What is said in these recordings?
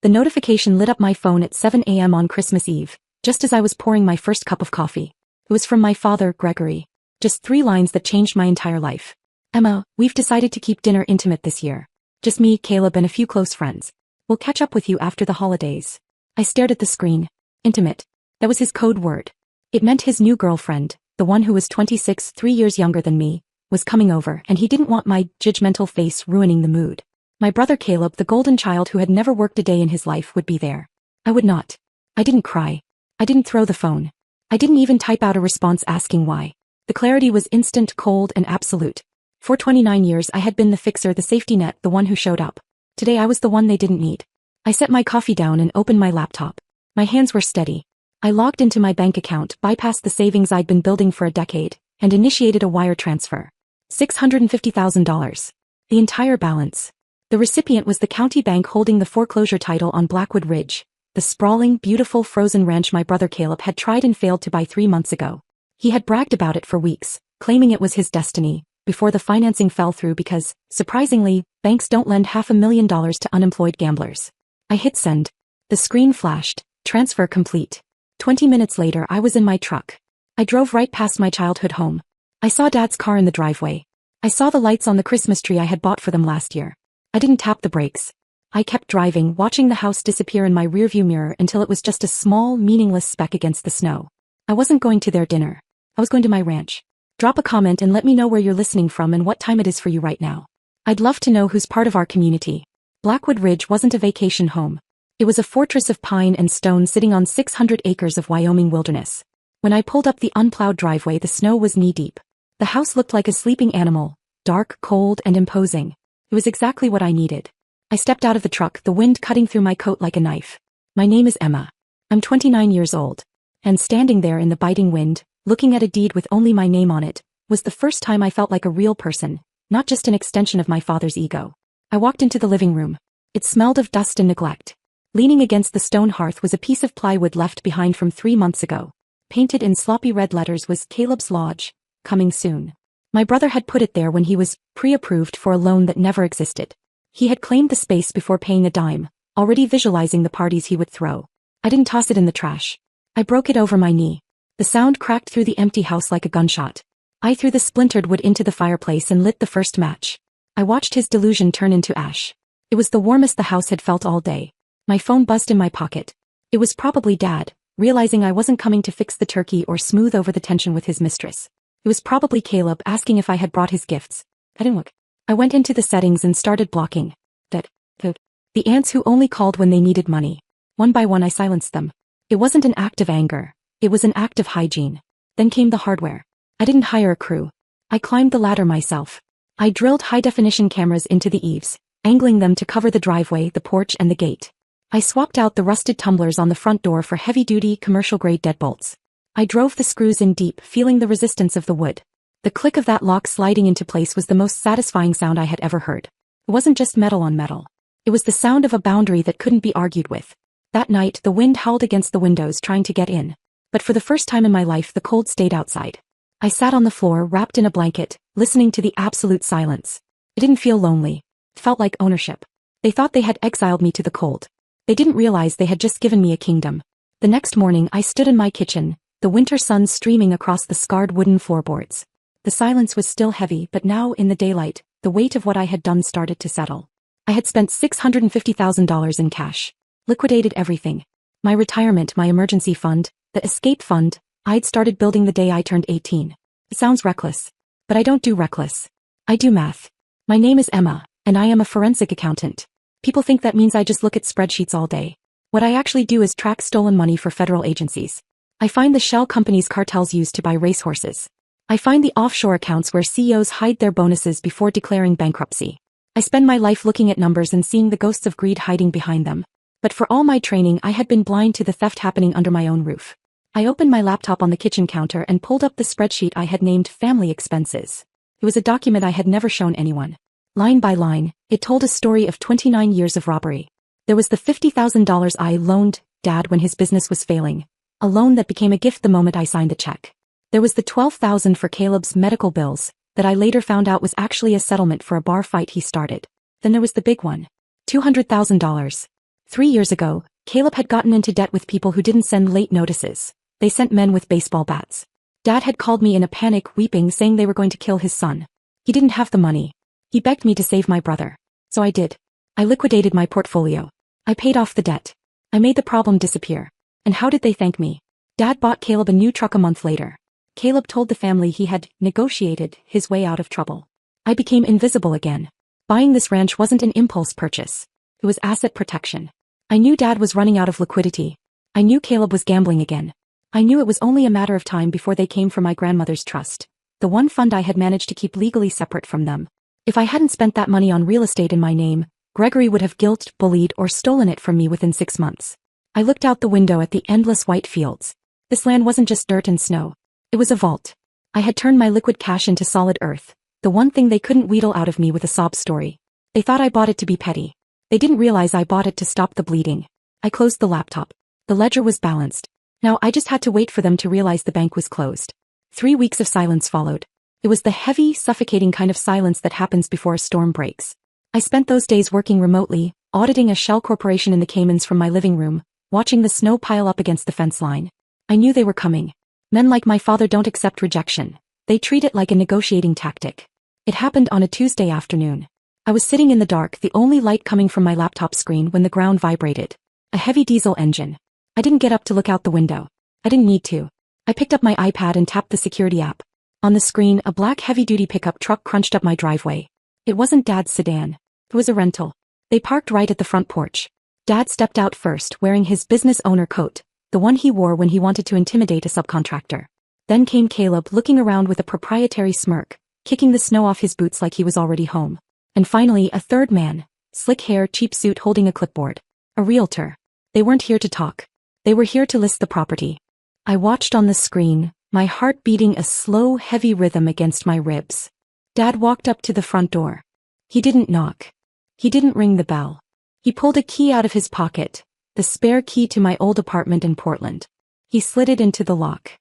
The notification lit up my phone at 7 a.m. on Christmas Eve, just as I was pouring my first cup of coffee. It was from my father, Gregory. Just 3 lines that changed my entire life. Emma, we've decided to keep dinner intimate this year. Just me, Caleb, and a few close friends. We'll catch up with you after the holidays. I stared at the screen. Intimate. That was his code word. It meant his new girlfriend, the one who was 26, 3 years younger than me, was coming over, and he didn't want my judgmental face ruining the mood. My brother Caleb, the golden child who had never worked a day in his life, would be there. I would not. I didn't cry. I didn't throw the phone. I didn't even type out a response asking why. The clarity was instant, cold, and absolute. For 29 years I had been the fixer, the safety net, the one who showed up. Today I was the one they didn't need. I set my coffee down and opened my laptop. My hands were steady. I logged into my bank account, bypassed the savings I'd been building for a decade, and initiated a wire transfer. $650,000. The entire balance. The recipient was the county bank holding the foreclosure title on Blackwood Ridge, the sprawling, beautiful frozen ranch my brother Caleb had tried and failed to buy 3 months ago. He had bragged about it for weeks, claiming it was his destiny, before the financing fell through because, surprisingly, banks don't lend $500,000 to unemployed gamblers. I hit send. The screen flashed, transfer complete. 20 minutes later I was in my truck. I drove right past my childhood home. I saw Dad's car in the driveway. I saw the lights on the Christmas tree I had bought for them last year. I didn't tap the brakes. I kept driving, watching the house disappear in my rearview mirror until it was just a small, meaningless speck against the snow. I wasn't going to their dinner. I was going to my ranch. Drop a comment and let me know where you're listening from and what time it is for you right now. I'd love to know who's part of our community. Blackwood Ridge wasn't a vacation home. It was a fortress of pine and stone sitting on 600 acres of Wyoming wilderness. When I pulled up the unplowed driveway, the snow was knee-deep. The house looked like a sleeping animal, dark, cold, and imposing. It was exactly what I needed. I stepped out of the truck, the wind cutting through my coat like a knife. My name is Emma. I'm 29 years old. And standing there in the biting wind, looking at a deed with only my name on it, was the first time I felt like a real person, not just an extension of my father's ego. I walked into the living room. It smelled of dust and neglect. Leaning against the stone hearth was a piece of plywood left behind from 3 months ago. Painted in sloppy red letters was Caleb's Lodge, coming soon. My brother had put it there when he was pre-approved for a loan that never existed. He had claimed the space before paying a dime, already visualizing the parties he would throw. I didn't toss it in the trash. I broke it over my knee. The sound cracked through the empty house like a gunshot. I threw the splintered wood into the fireplace and lit the first match. I watched his delusion turn into ash. It was the warmest the house had felt all day. My phone buzzed in my pocket. It was probably Dad, realizing I wasn't coming to fix the turkey or smooth over the tension with his mistress. It was probably Caleb asking if I had brought his gifts. I didn't look. I went into the settings and started blocking. The aunts who only called when they needed money. One by one I silenced them. It wasn't an act of anger. It was an act of hygiene. Then came the hardware. I didn't hire a crew. I climbed the ladder myself. I drilled high-definition cameras into the eaves, angling them to cover the driveway, the porch, and the gate. I swapped out the rusted tumblers on the front door for heavy-duty, commercial-grade deadbolts. I drove the screws in deep, feeling the resistance of the wood. The click of that lock sliding into place was the most satisfying sound I had ever heard. It wasn't just metal on metal. It was the sound of a boundary that couldn't be argued with. That night, the wind howled against the windows trying to get in. But for the first time in my life, the cold stayed outside. I sat on the floor, wrapped in a blanket, listening to the absolute silence. It didn't feel lonely. It felt like ownership. They thought they had exiled me to the cold. They didn't realize they had just given me a kingdom. The next morning, I stood in my kitchen, the winter sun streaming across the scarred wooden floorboards. The silence was still heavy, but now, in the daylight, the weight of what I had done started to settle. I had spent $650,000 in cash. Liquidated everything. My retirement, my emergency fund, the escape fund, I'd started building the day I turned 18. It sounds reckless. But I don't do reckless. I do math. My name is Emma, and I am a forensic accountant. People think that means I just look at spreadsheets all day. What I actually do is track stolen money for federal agencies. I find the shell companies cartels use to buy racehorses. I find the offshore accounts where CEOs hide their bonuses before declaring bankruptcy. I spend my life looking at numbers and seeing the ghosts of greed hiding behind them. But for all my training, I had been blind to the theft happening under my own roof. I opened my laptop on the kitchen counter and pulled up the spreadsheet I had named Family Expenses. It was a document I had never shown anyone. Line by line, it told a story of 29 years of robbery. There was the $50,000 I loaned Dad when his business was failing, a loan that became a gift the moment I signed the check. There was the $12,000 for Caleb's medical bills, that I later found out was actually a settlement for a bar fight he started. Then there was the big one. $200,000. 3 years ago, Caleb had gotten into debt with people who didn't send late notices. They sent men with baseball bats. Dad had called me in a panic, weeping, saying they were going to kill his son. He didn't have the money. He begged me to save my brother. So I did. I liquidated my portfolio. I paid off the debt. I made the problem disappear. And how did they thank me? Dad bought Caleb a new truck a month later. Caleb told the family he had negotiated his way out of trouble. I became invisible again. Buying this ranch wasn't an impulse purchase. It was asset protection. I knew Dad was running out of liquidity. I knew Caleb was gambling again. I knew it was only a matter of time before they came for my grandmother's trust, the one fund I had managed to keep legally separate from them. If I hadn't spent that money on real estate in my name, Gregory would have guilt, bullied, or stolen it from me within 6 months. I looked out the window at the endless white fields. This land wasn't just dirt and snow. It was a vault. I had turned my liquid cash into solid earth, the one thing they couldn't wheedle out of me with a sob story. They thought I bought it to be petty. They didn't realize I bought it to stop the bleeding. I closed the laptop. The ledger was balanced. Now I just had to wait for them to realize the bank was closed. 3 weeks of silence followed. It was the heavy, suffocating kind of silence that happens before a storm breaks. I spent those days working remotely, auditing a shell corporation in the Caymans from my living room, watching the snow pile up against the fence line. I knew they were coming. Men like my father don't accept rejection. They treat it like a negotiating tactic. It happened on a Tuesday afternoon. I was sitting in the dark, the only light coming from my laptop screen, when the ground vibrated. A heavy diesel engine. I didn't get up to look out the window. I didn't need to. I picked up my iPad and tapped the security app. On the screen, a black heavy-duty pickup truck crunched up my driveway. It wasn't Dad's sedan. It was a rental. They parked right at the front porch. Dad stepped out first, wearing his business owner coat, the one he wore when he wanted to intimidate a subcontractor. Then came Caleb, looking around with a proprietary smirk, kicking the snow off his boots like he was already home. And finally, a third man, slick hair, cheap suit, holding a clipboard. A realtor. They weren't here to talk. They were here to list the property. I watched on the screen, my heart beating a slow, heavy rhythm against my ribs. Dad walked up to the front door. He didn't knock. He didn't ring the bell. He pulled a key out of his pocket, the spare key to my old apartment in Portland. He slid it into the lock.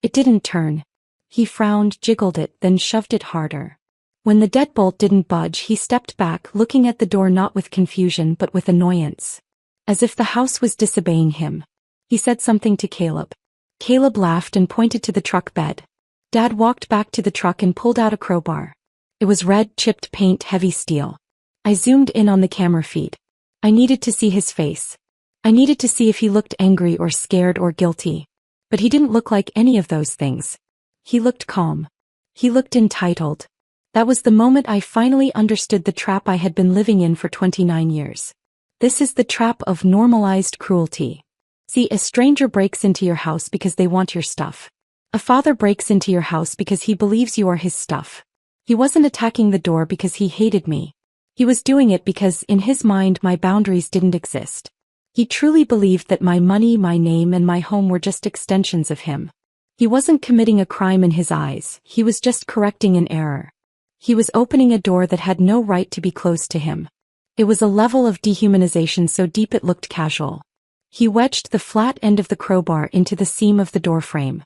It didn't turn. He frowned, jiggled it, then shoved it harder. When the deadbolt didn't budge, he stepped back, looking at the door not with confusion but with annoyance. As if the house was disobeying him. He said something to Caleb. Caleb laughed and pointed to the truck bed. Dad walked back to the truck and pulled out a crowbar. It was red, chipped paint, heavy steel. I zoomed in on the camera feed. I needed to see his face. I needed to see if he looked angry or scared or guilty. But he didn't look like any of those things. He looked calm. He looked entitled. That was the moment I finally understood the trap I had been living in for 29 years. This is the trap of normalized cruelty. See, a stranger breaks into your house because they want your stuff. A father breaks into your house because he believes you are his stuff. He wasn't attacking the door because he hated me. He was doing it because, in his mind, my boundaries didn't exist. He truly believed that my money, my name, and my home were just extensions of him. He wasn't committing a crime in his eyes, he was just correcting an error. He was opening a door that had no right to be closed to him. It was a level of dehumanization so deep it looked casual. He wedged the flat end of the crowbar into the seam of the door frame.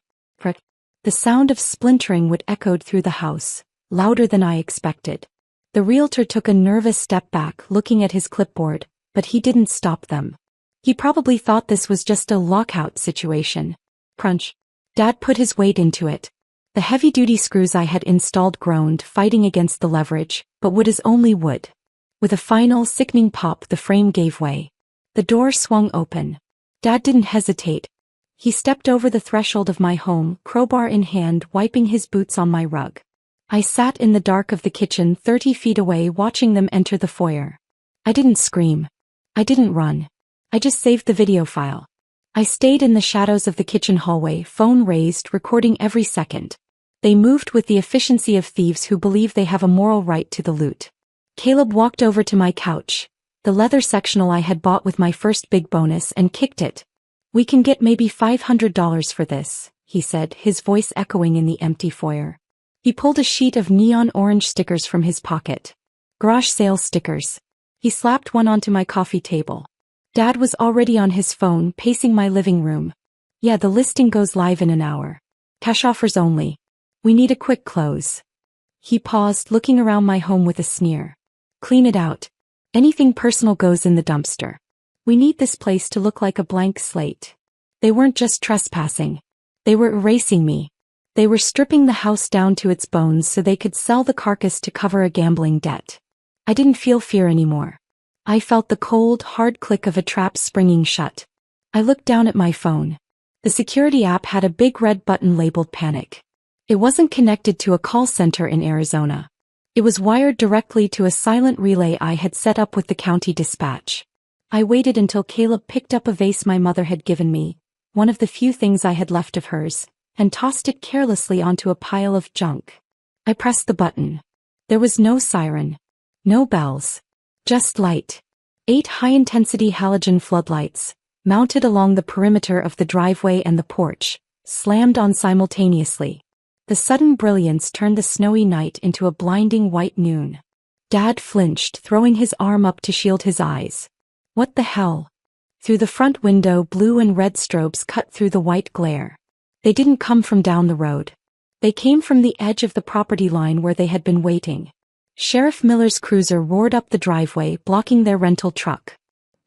The sound of splintering would echoed through the house, louder than I expected. The realtor took a nervous step back, looking at his clipboard, but he didn't stop them. He probably thought this was just a lockout situation. Crunch. Dad put his weight into it. The heavy-duty screws I had installed groaned, fighting against the leverage, but wood is only wood. With a final, sickening pop, the frame gave way. The door swung open. Dad didn't hesitate. He stepped over the threshold of my home, crowbar in hand, wiping his boots on my rug. I sat in the dark of the kitchen 30 feet away, watching them enter the foyer. I didn't scream. I didn't run. I just saved the video file. I stayed in the shadows of the kitchen hallway, phone raised, recording every second. They moved with the efficiency of thieves who believe they have a moral right to the loot. Caleb walked over to my couch, the leather sectional I had bought with my first big bonus, and kicked it. "We can get maybe $500 for this," he said, his voice echoing in the empty foyer. He pulled a sheet of neon orange stickers from his pocket. Garage sale stickers. He slapped one onto my coffee table. Dad was already on his phone, pacing my living room. "Yeah, the listing goes live in an hour. Cash offers only. We need a quick close." He paused, looking around my home with a sneer. "Clean it out. Anything personal goes in the dumpster. We need this place to look like a blank slate. They weren't just trespassing. They were erasing me. They were stripping the house down to its bones so they could sell the carcass to cover a gambling debt. I didn't feel fear anymore. I felt the cold, hard click of a trap springing shut. I looked down at my phone. The security app had a big red button labeled Panic. It wasn't connected to a call center in Arizona. It was wired directly to a silent relay I had set up with the county dispatch. I waited until Caleb picked up a vase my mother had given me, one of the few things I had left of hers, and tossed it carelessly onto a pile of junk. I pressed the button. There was no siren. No bells. Just light. 8 high-intensity halogen floodlights, mounted along the perimeter of the driveway and the porch, slammed on simultaneously. The sudden brilliance turned the snowy night into a blinding white noon. Dad flinched, throwing his arm up to shield his eyes. What the hell? Through the front window, blue and red strobes cut through the white glare. They didn't come from down the road. They came from the edge of the property line where they had been waiting. Sheriff Miller's cruiser roared up the driveway, blocking their rental truck.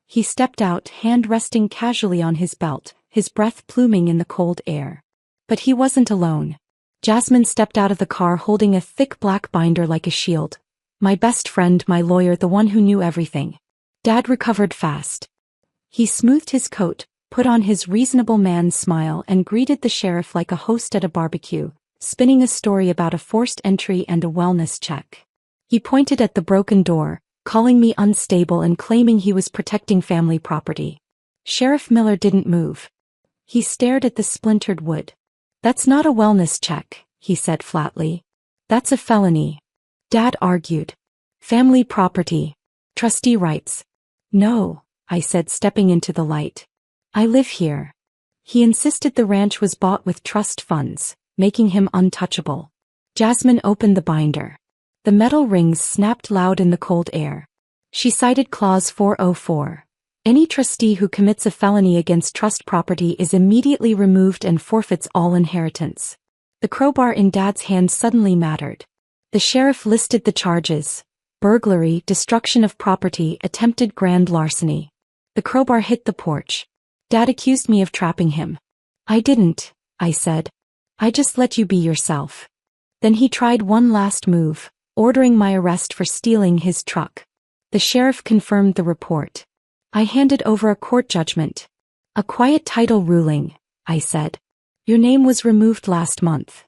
He stepped out, hand resting casually on his belt, his breath pluming in the cold air. But he wasn't alone. Jasmine stepped out of the car holding a thick black binder like a shield. My best friend, my lawyer, the one who knew everything. Dad recovered fast. He smoothed his coat, put on his reasonable man's smile, and greeted the sheriff like a host at a barbecue, spinning a story about a forced entry and a wellness check. He pointed at the broken door, calling me unstable and claiming he was protecting family property. Sheriff Miller didn't move. He stared at the splintered wood. That's not a wellness check, he said flatly. That's a felony. Dad argued. Family property. Trustee rights. No, I said, stepping into the light. I live here. He insisted the ranch was bought with trust funds, making him untouchable. Jasmine opened the binder. The metal rings snapped loud in the cold air. She cited Clause 404. Any trustee who commits a felony against trust property is immediately removed and forfeits all inheritance. The crowbar in Dad's hand suddenly mattered. The sheriff listed the charges: burglary, destruction of property, attempted grand larceny. The crowbar hit the porch. Dad accused me of trapping him. I didn't, I said. I just let you be yourself. Then he tried one last move, ordering my arrest for stealing his truck. The sheriff confirmed the report. I handed over a court judgment. A quiet title ruling, I said. Your name was removed last month.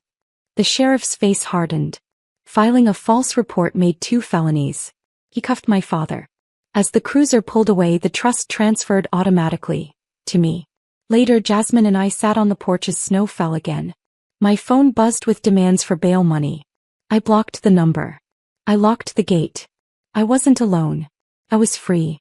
The sheriff's face hardened. Filing a false report made 2 felonies. He cuffed my father. As the cruiser pulled away, the trust transferred automatically to me. Later, Jasmine and I sat on the porch as snow fell again. My phone buzzed with demands for bail money. I blocked the number. I locked the gate. I wasn't alone. I was free.